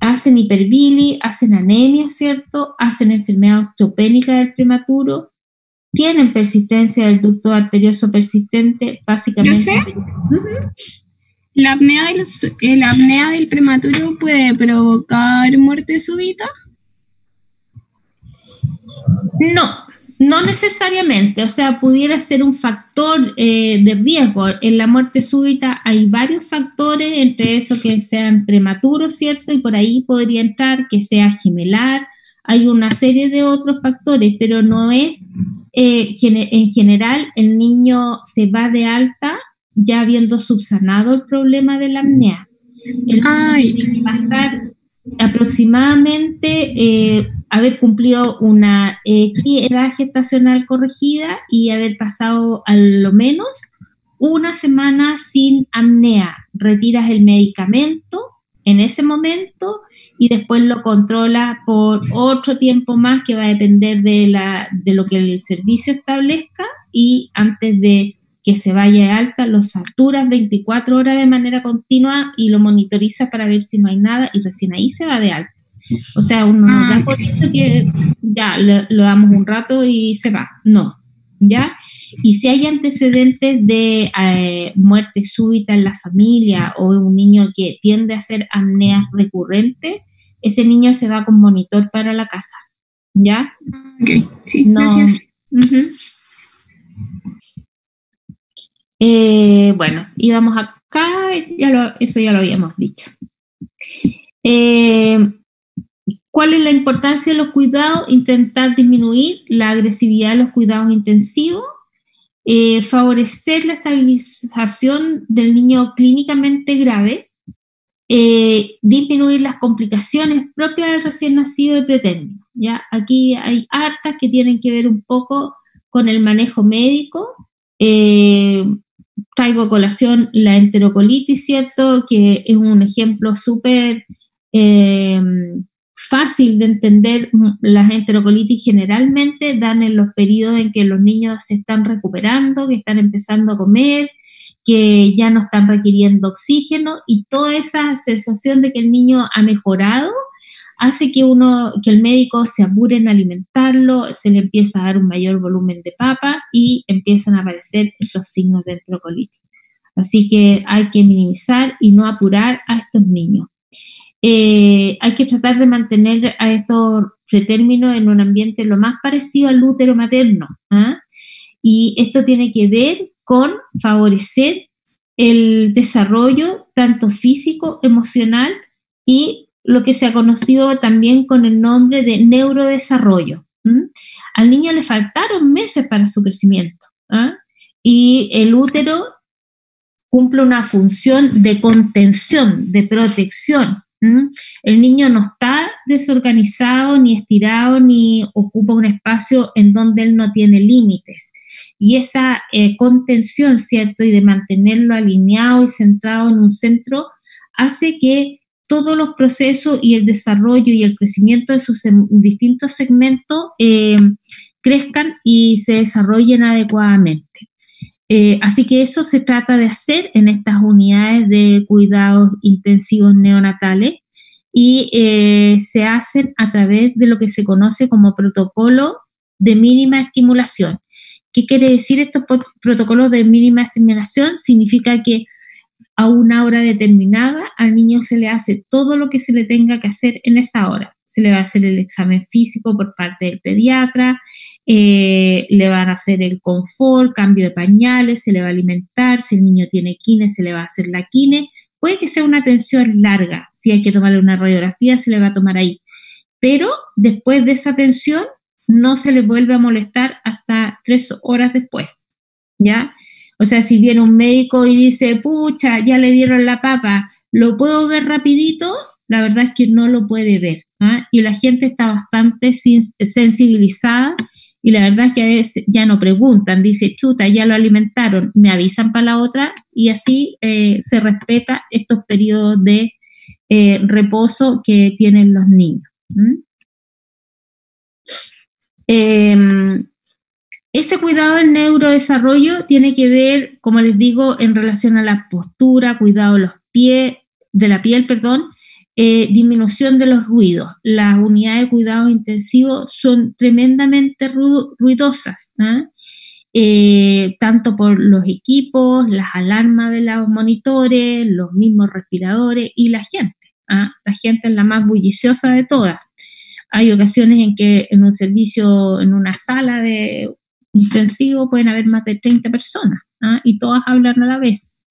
Hacen hiperbili, hacen anemia, ¿cierto? Hacen enfermedad osteopénica del prematuro, tienen persistencia del ducto arterioso persistente, básicamente. ¿La apnea del prematuro puede provocar muerte súbita? No necesariamente, o sea, pudiera ser un factor de riesgo. En la muerte súbita hay varios factores, entre esos que sean prematuros, ¿cierto? Y por ahí podría entrar que sea gemelar, hay una serie de otros factores, pero no es, en general, el niño se va de alta ya habiendo subsanado el problema de la apnea. El niño tiene que pasar aproximadamente haber cumplido una edad gestacional corregida y haber pasado a lo menos una semana sin apnea. Retiras el medicamento en ese momento y después lo controlas por otro tiempo más que va a depender de lo que el servicio establezca, y antes de que se vaya de alta, lo saturas 24 horas de manera continua y lo monitorizas para ver si no hay nada y recién ahí se va de alta. O sea, uno no da por hecho que ya lo damos un rato y se va. No, ¿ya? Y si hay antecedentes de muerte súbita en la familia o un niño que tiende a hacer apneas recurrentes, ese niño se va con monitor para la casa, ¿ya? Ok, sí, gracias. Bueno, íbamos acá, eso ya lo habíamos dicho. ¿Cuál es la importancia de los cuidados? Intentar disminuir la agresividad de los cuidados intensivos, favorecer la estabilización del niño clínicamente grave, disminuir las complicaciones propias del recién nacido de pretérmino. ¿Ya? Aquí hay hartas que tienen que ver un poco con el manejo médico. Traigo a colación la enterocolitis, ¿cierto?, que es un ejemplo súper fácil de entender. Las enterocolitis generalmente dan en los periodos en que los niños se están recuperando, que están empezando a comer, que ya no están requiriendo oxígeno, y toda esa sensación de que el niño ha mejorado hace que el médico se apure en alimentarlo, se le empieza a dar un mayor volumen de papa y empiezan a aparecer estos signos de enterocolitis. Así que hay que minimizar y no apurar a estos niños. Hay que tratar de mantener a estos pretérminos en un ambiente lo más parecido al útero materno, y esto tiene que ver con favorecer el desarrollo tanto físico, emocional y lo que se ha conocido también con el nombre de neurodesarrollo. Al niño le faltaron meses para su crecimiento, y el útero cumple una función de contención, de protección. El niño no está desorganizado, ni estirado, ni ocupa un espacio en donde él no tiene límites. Y esa contención, ¿cierto?, y de mantenerlo alineado y centrado en un centro, hace que todos los procesos y el desarrollo y el crecimiento de sus distintos segmentos crezcan y se desarrollen adecuadamente. Así que eso se trata de hacer en estas unidades de cuidados intensivos neonatales y se hacen a través de lo que se conoce como protocolo de mínima estimulación. ¿Qué quiere decir estos protocolos de mínima estimulación? Significa que a una hora determinada al niño se le hace todo lo que se le tenga que hacer en esa hora. Se le va a hacer el examen físico por parte del pediatra, le van a hacer el confort, cambio de pañales, se le va a alimentar, si el niño tiene quine, se le va a hacer la quine. Puede que sea una atención larga, si hay que tomarle una radiografía, se le va a tomar ahí. Pero después de esa atención, no se le vuelve a molestar hasta 3 horas después, ¿ya? O sea, si viene un médico y dice, pucha, ya le dieron la papa, ¿lo puedo ver rapidito? La verdad es que no lo puede ver, ¿eh? Y la gente está bastante sensibilizada y la verdad es que a veces ya no preguntan, dice, chuta, ya lo alimentaron, me avisan para la otra y así se respeta estos periodos de reposo que tienen los niños. Ese cuidado del neurodesarrollo tiene que ver, como les digo, en relación a la postura, cuidado de la piel, disminución de los ruidos. Las unidades de cuidados intensivos son tremendamente ruidosas, tanto por los equipos, las alarmas de los monitores, los mismos respiradores y la gente. La gente es la más bulliciosa de todas. Hay ocasiones en que en un servicio, en una sala de intensivo pueden haber más de 30 personas y todas hablan a la vez.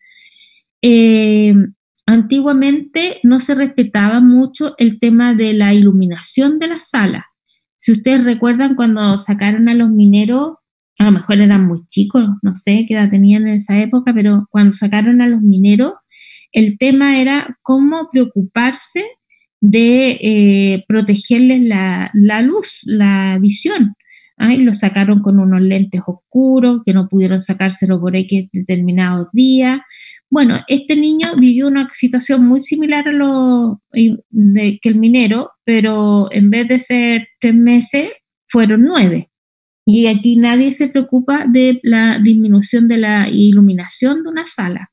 Antiguamente no se respetaba mucho el tema de la iluminación de la sala. Si ustedes recuerdan cuando sacaron a los mineros, a lo mejor eran muy chicos, no sé qué edad tenían en esa época, pero cuando sacaron a los mineros, el tema era cómo preocuparse de protegerles la luz, la visión. Y lo sacaron con unos lentes oscuros que no pudieron sacárselo por X determinados días. Bueno, este niño vivió una situación muy similar a que el minero, pero en vez de ser 3 meses, fueron 9. Y aquí nadie se preocupa de la disminución de la iluminación de una sala.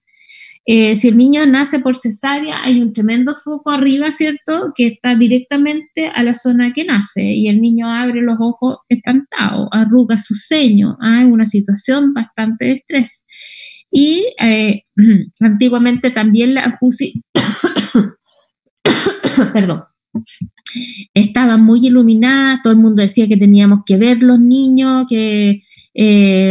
Si el niño nace por cesárea, hay un tremendo foco arriba, ¿cierto?, que está directamente a la zona que nace y el niño abre los ojos espantado, arruga su ceño, hay una situación bastante de estrés. Y antiguamente también la UCI, estaba muy iluminada, todo el mundo decía que teníamos que ver los niños, que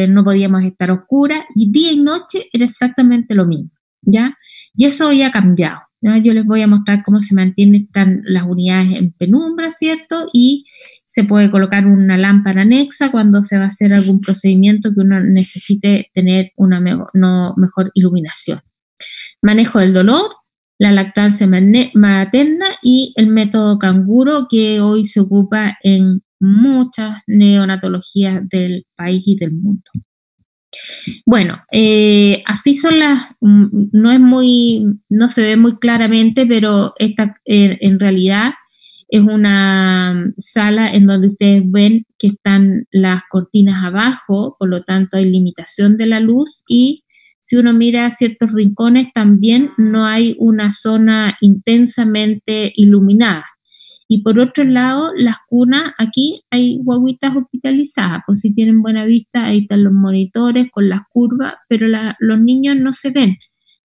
no podíamos estar oscuras, y día y noche era exactamente lo mismo, ¿ya? Y eso hoy ha cambiado, ¿ya? Yo les voy a mostrar cómo se mantienen las unidades en penumbra, ¿cierto? Y se puede colocar una lámpara anexa cuando se va a hacer algún procedimiento que uno necesite tener una mejor iluminación. Manejo del dolor, la lactancia materna y el método canguro, que hoy se ocupa en muchas neonatologías del país y del mundo. Bueno, así son no se ve muy claramente, pero esta en realidad es una sala en donde ustedes ven que están las cortinas abajo, por lo tanto hay limitación de la luz, y si uno mira ciertos rincones también no hay una zona intensamente iluminada. Y por otro lado, las cunas, aquí hay guaguitas hospitalizadas, pues si tienen buena vista, ahí están los monitores con las curvas, pero los niños no se ven.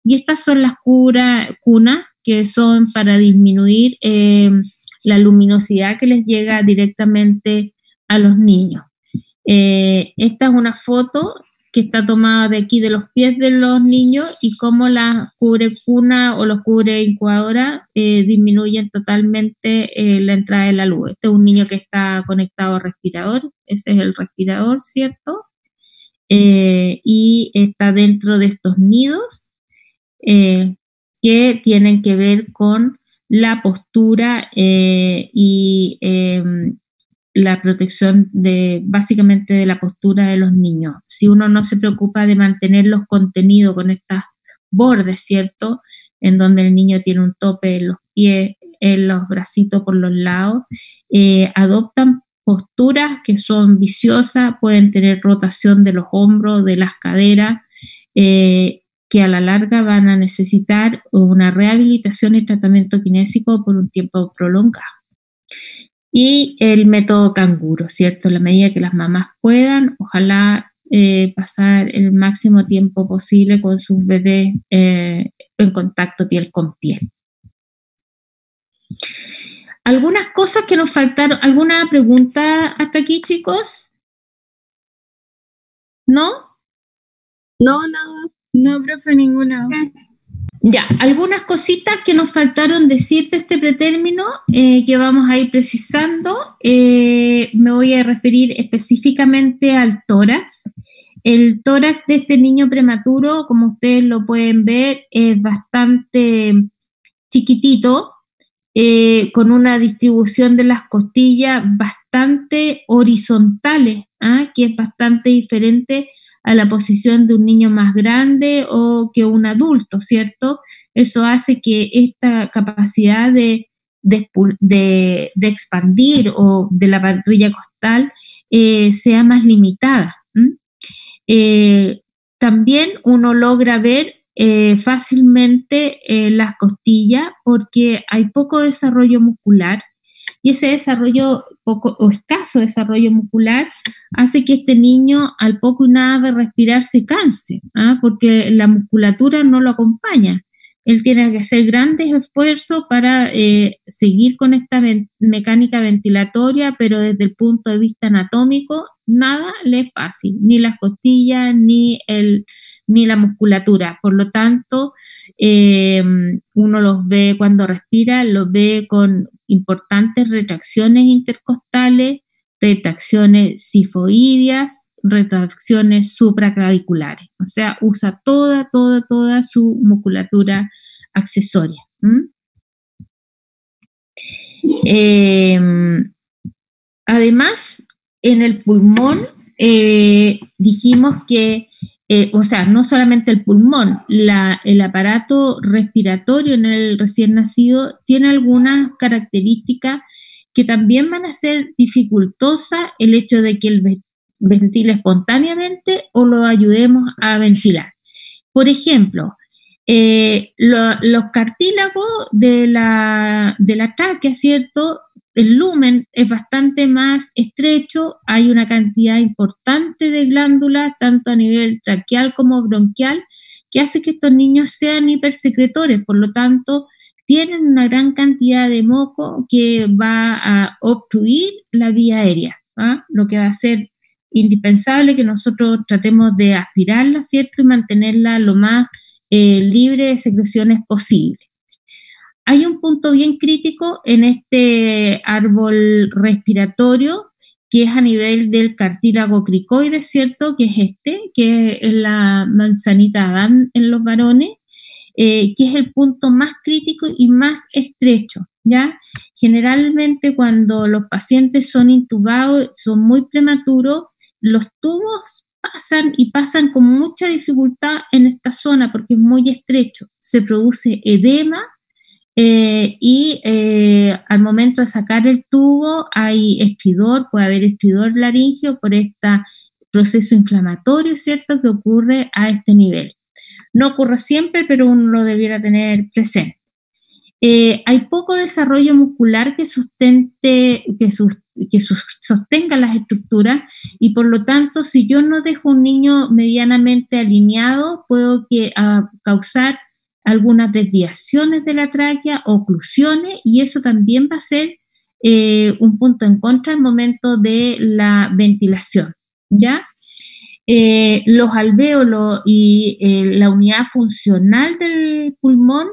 Y estas son las cunas que son para disminuir la luminosidad que les llega directamente a los niños. Esta es una foto que está tomada de aquí de los pies de los niños y cómo las cubrecuna o los cubre incubadora disminuyen totalmente la entrada de la luz. Este es un niño que está conectado al respirador, ese es el respirador, ¿cierto? Y está dentro de estos nidos que tienen que ver con la postura y la protección básicamente de la postura de los niños. Si uno no se preocupa de mantener los contenidos con estas bordes, ¿cierto? en donde el niño tiene un tope en los pies, en los bracitos por los lados, adoptan posturas que son viciosas, pueden tener rotación de los hombros, de las caderas, que a la larga van a necesitar una rehabilitación y tratamiento kinésico por un tiempo prolongado. Y el método canguro, ¿cierto? En la medida que las mamás puedan, ojalá pasar el máximo tiempo posible con sus bebés en contacto piel con piel. ¿Algunas cosas que nos faltaron? ¿Alguna pregunta hasta aquí, chicos? ¿No? No, nada. No, profe, ninguna. Ya, algunas cositas que nos faltaron decir de este pretérmino que vamos a ir precisando. Me voy a referir específicamente al tórax. El tórax de este niño prematuro, como ustedes lo pueden ver, es bastante chiquitito, con una distribución de las costillas bastante horizontales, que es bastante diferente a la posición de un niño más grande o que un adulto, ¿cierto? Eso hace que esta capacidad de expandir o de la parrilla costal sea más limitada. También uno logra ver fácilmente las costillas porque hay poco desarrollo muscular y ese desarrollo poco o escaso desarrollo muscular hace que este niño al poco y nada de respirar se canse, porque la musculatura no lo acompaña. Él tiene que hacer grandes esfuerzos para seguir con esta mecánica ventilatoria, pero desde el punto de vista anatómico nada le es fácil, ni las costillas ni la musculatura. Por lo tanto, uno los ve cuando respira, los ve con importantes retracciones intercostales, retracciones sifoideas, retracciones supraclaviculares. O sea, usa toda su musculatura accesoria. Además, en el pulmón, dijimos que no solamente el pulmón, el aparato respiratorio en el recién nacido tiene algunas características que también van a ser dificultosas el hecho de que él ventile espontáneamente o lo ayudemos a ventilar. Por ejemplo, los cartílagos de la tráquea, ¿cierto? El lumen es bastante más estrecho, hay una cantidad importante de glándulas, tanto a nivel traqueal como bronquial, que hace que estos niños sean hipersecretores, por lo tanto, tienen una gran cantidad de moco que va a obstruir la vía aérea, lo que va a ser indispensable que nosotros tratemos de aspirarla, ¿cierto? Y mantenerla lo más libre de secreciones posible. Hay un punto bien crítico en este árbol respiratorio, que es a nivel del cartílago cricoides, ¿cierto? Que es la manzanita Adán en los varones, que es el punto más crítico y más estrecho, ¿ya? Generalmente cuando los pacientes son intubados, son muy prematuros, los tubos pasan con mucha dificultad en esta zona porque es muy estrecho, se produce edema y al momento de sacar el tubo hay estridor, puede haber estridor laríngeo por este proceso inflamatorio, ¿cierto?, que ocurre a este nivel. No ocurre siempre, pero uno lo debiera tener presente. Hay poco desarrollo muscular que sostenga las estructuras y por lo tanto, si yo no dejo un niño medianamente alineado, puedo causar algunas desviaciones de la tráquea, oclusiones, y eso también va a ser un punto en contra al momento de la ventilación, ¿ya? Los alvéolos y la unidad funcional del pulmón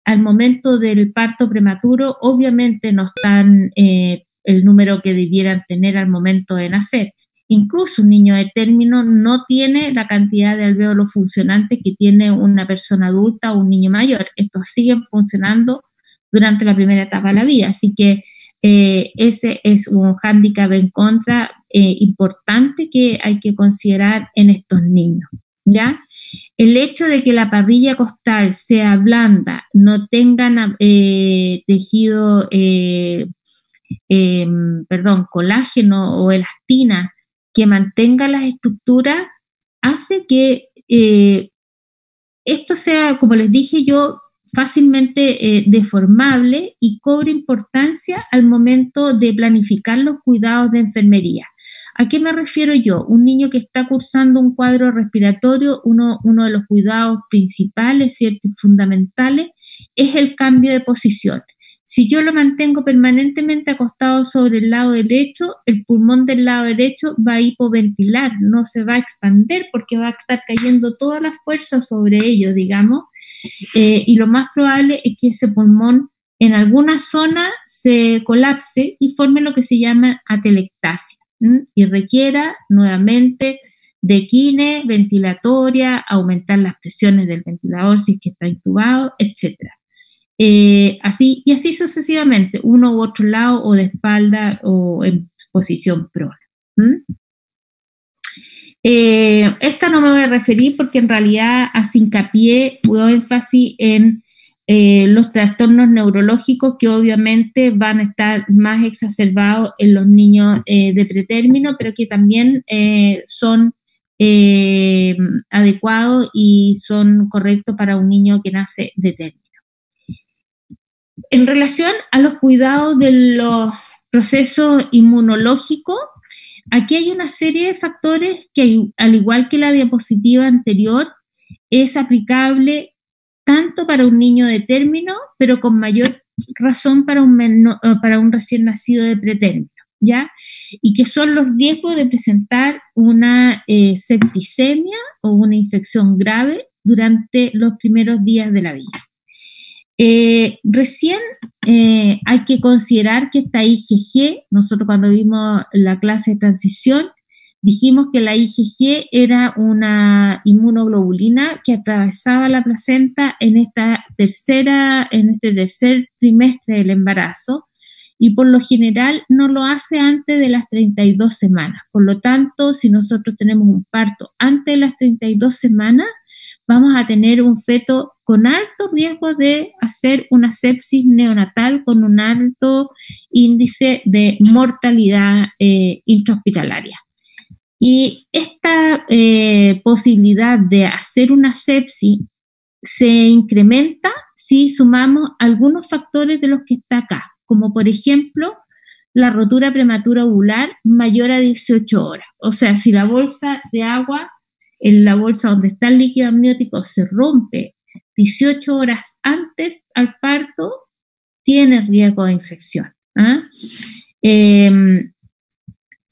al momento del parto prematuro obviamente no están el número que debieran tener al momento de nacer. Incluso un niño de término no tiene la cantidad de alvéolos funcionantes que tiene una persona adulta o un niño mayor. Estos siguen funcionando durante la primera etapa de la vida, así que ese es un hándicap en contra importante que hay que considerar en estos niños, ¿ya? El hecho de que la parrilla costal sea blanda, no tengan tejido, colágeno o elastina que mantenga las estructuras, hace que esto sea, como les dije yo, fácilmente deformable y cobre importancia al momento de planificar los cuidados de enfermería. ¿A qué me refiero yo? Un niño que está cursando un cuadro respiratorio, uno de los cuidados principales, ¿cierto?, y fundamentales, es el cambio de posición. Si yo lo mantengo permanentemente acostado sobre el lado derecho, el pulmón del lado derecho va a hipoventilar, no se va a expandir porque va a estar cayendo toda la fuerza sobre ello, digamos, y lo más probable es que ese pulmón en alguna zona se colapse y forme lo que se llama atelectasia, y requiera nuevamente de quine, ventilatoria, aumentar las presiones del ventilador si es que está intubado, etcétera. Así sucesivamente, uno u otro lado o de espalda o en posición prona. Esta no me voy a referir porque en realidad hace hincapié o énfasis en los trastornos neurológicos que obviamente van a estar más exacerbados en los niños de pretérmino, pero que también son adecuados y son correctos para un niño que nace de término. En relación a los cuidados de los procesos inmunológicos, aquí hay una serie de factores que, al igual que la diapositiva anterior, es aplicable tanto para un niño de término, pero con mayor razón para un recién nacido de pretérmino, ¿ya? Y que son los riesgos de presentar una septicemia o una infección grave durante los primeros días de la vida. Recién hay que considerar que esta IgG, nosotros cuando vimos la clase de transición, dijimos que la IgG era una inmunoglobulina que atravesaba la placenta en este tercer trimestre del embarazo y por lo general no lo hace antes de las 32 semanas. Por lo tanto, si nosotros tenemos un parto antes de las 32 semanas, vamos a tener un feto con alto riesgo de hacer una sepsis neonatal con un alto índice de mortalidad intrahospitalaria. Y esta posibilidad de hacer una sepsis se incrementa si sumamos algunos factores de los que está acá, como por ejemplo la rotura prematura ovular mayor a 18 horas. O sea, si la bolsa de agua en la bolsa donde está el líquido amniótico se rompe 18 horas antes al parto, tiene riesgo de infección.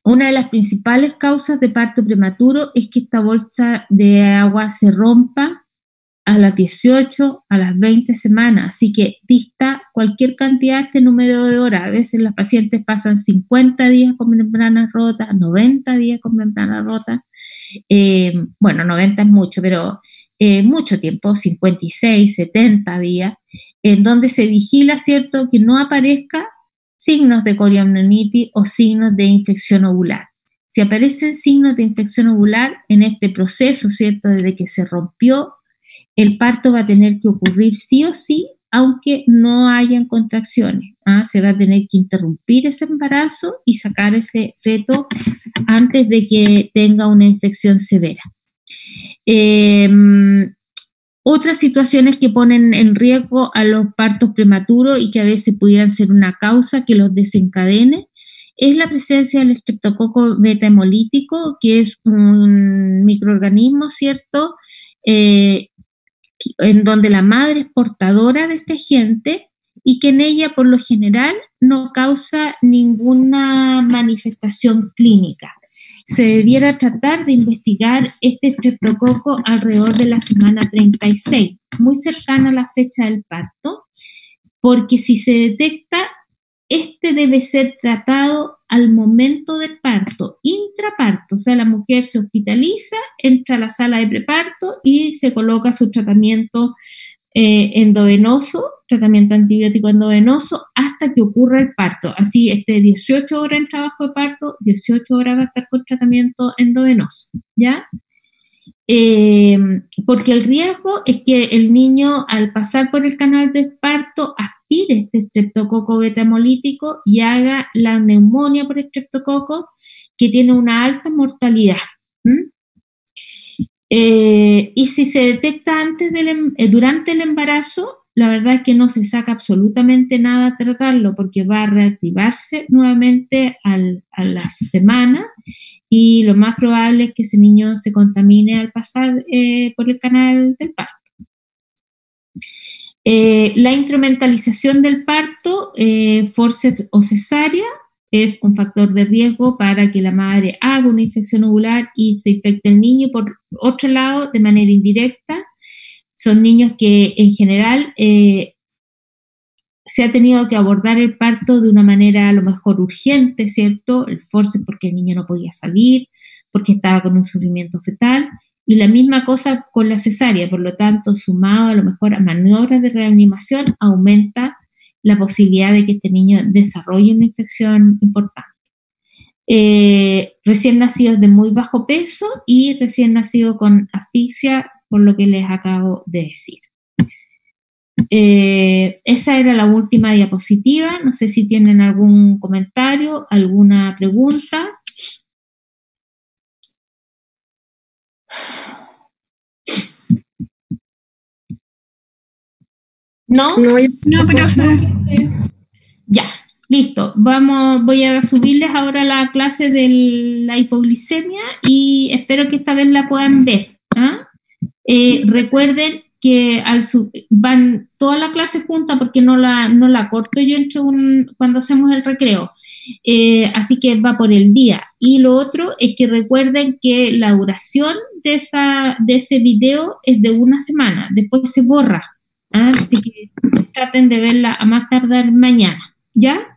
Una de las principales causas de parto prematuro es que esta bolsa de agua se rompa a las 18, a las 20 semanas, así que dista cualquier cantidad de este número de horas. A veces las pacientes pasan 50 días con membranas rotas, 90 días con membranas rotas, 90 es mucho, pero mucho tiempo, 56, 70 días, en donde se vigila, ¿cierto?, que no aparezca signos de coriamnionitis o signos de infección ovular. Si aparecen signos de infección ovular en este proceso, ¿cierto?, desde que se rompió, el parto va a tener que ocurrir sí o sí, aunque no hayan contracciones. Se va a tener que interrumpir ese embarazo y sacar ese feto antes de que tenga una infección severa. Otras situaciones que ponen en riesgo a los partos prematuros y que a veces pudieran ser una causa que los desencadene es la presencia del estreptococo beta hemolítico, que es un microorganismo, ¿cierto?, en donde la madre es portadora de este agente y que en ella por lo general no causa ninguna manifestación clínica. Se debiera tratar de investigar este estreptococo alrededor de la semana 36, muy cercana a la fecha del parto, porque si se detecta, este debe ser tratado al momento del parto, intraparto, o sea, la mujer se hospitaliza, entra a la sala de preparto y se coloca su tratamiento endovenoso, tratamiento antibiótico endovenoso, hasta que ocurra el parto. Así, 18 horas en trabajo de parto, 18 horas va a estar con tratamiento endovenoso, ¿ya? porque el riesgo es que el niño al pasar por el canal de parto aspire este estreptococo beta hemolítico y haga la neumonía por estreptococo, que tiene una alta mortalidad. Y si se detecta durante el embarazo, la verdad es que no se saca absolutamente nada a tratarlo, porque va a reactivarse nuevamente a la semana, y lo más probable es que ese niño se contamine al pasar por el canal del parto. La instrumentalización del parto, forceps o cesárea, es un factor de riesgo para que la madre haga una infección ovular y se infecte el niño. Por otro lado, de manera indirecta, son niños que en general se ha tenido que abordar el parto de una manera a lo mejor urgente, ¿cierto? El forceps porque el niño no podía salir, porque estaba con un sufrimiento fetal, y la misma cosa con la cesárea. Por lo tanto, sumado a lo mejor a maniobras de reanimación, aumenta la posibilidad de que este niño desarrolle una infección importante. Recién nacidos de muy bajo peso y recién nacidos con asfixia, por lo que les acabo de decir. Esa era la última diapositiva. No sé si tienen algún comentario, alguna pregunta. ¿No? No, profe. Ya, listo. Voy a subirles ahora la clase de la hipoglicemia y espero que esta vez la puedan ver. Recuerden que van toda la clase junta, porque no la corto yo cuando hacemos el recreo. Así que va por el día. Y lo otro es que recuerden que la duración de ese video es de 1 semana, después se borra. Así que traten de verla a más tardar mañana, ¿ya?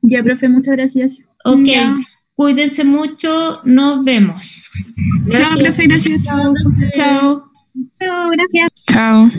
Ya, profe, muchas gracias. Ok, Ya. Cuídense mucho, nos vemos. Chao, profe, gracias. Chao. Chao, gracias. Chao.